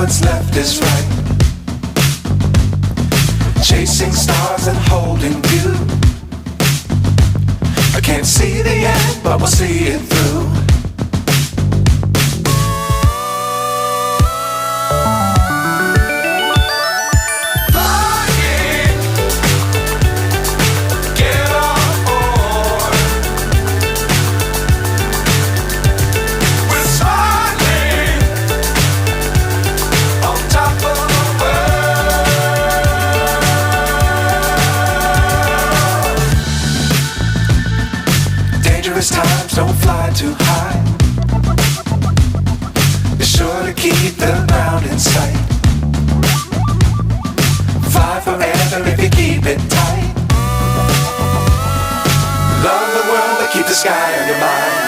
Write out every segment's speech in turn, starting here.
what's left is right. Chasing stars and holding you. I can't see the end, but we'll see it through. Times don't fly too high. Be sure to keep the ground in sight. Fly forever if you keep it tight. Love the world but keep the sky on your mind.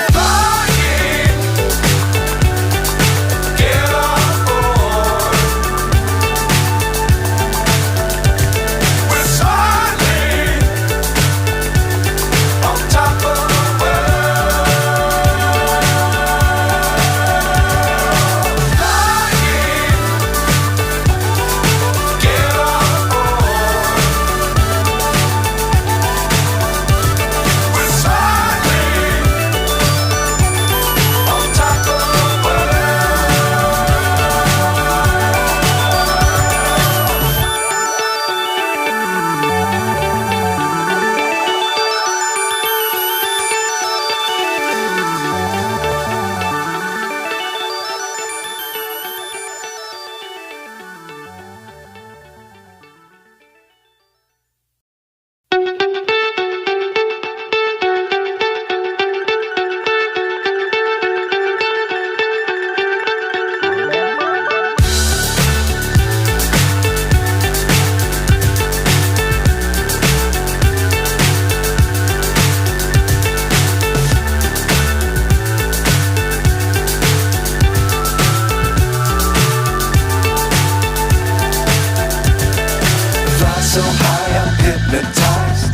So high I'm hypnotized.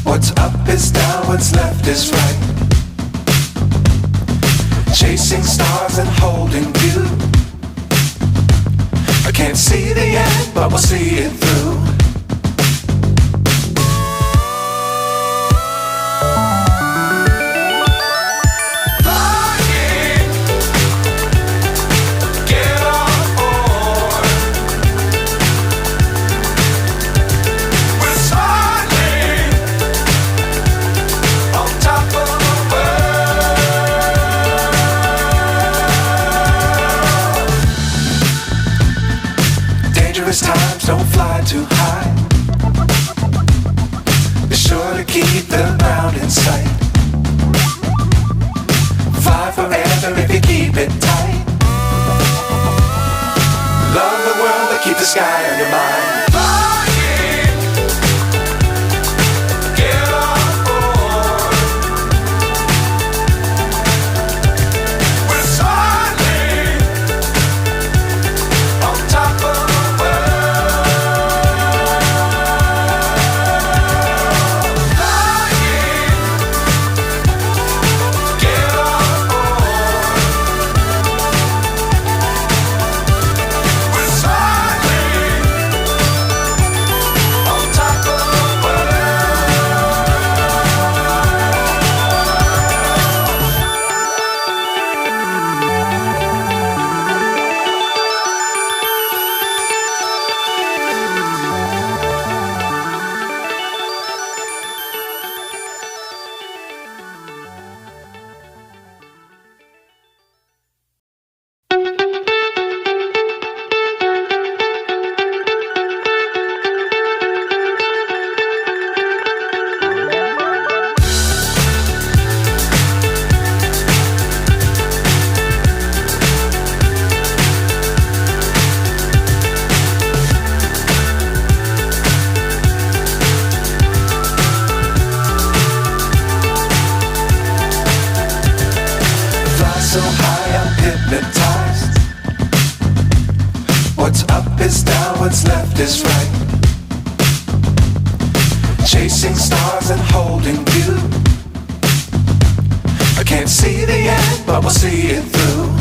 What's up is down, what's left is right. Chasing stars and holding you. I can't see the end, but we'll see it through. Times don't fly too high. Be sure to keep the ground in sight. Fly forever if you keep it tight. Love the world but keep the sky on your mind. So high I'm hypnotized. What's up is down, what's left is right. Chasing stars and holding you. I can't see the end, but we'll see it through.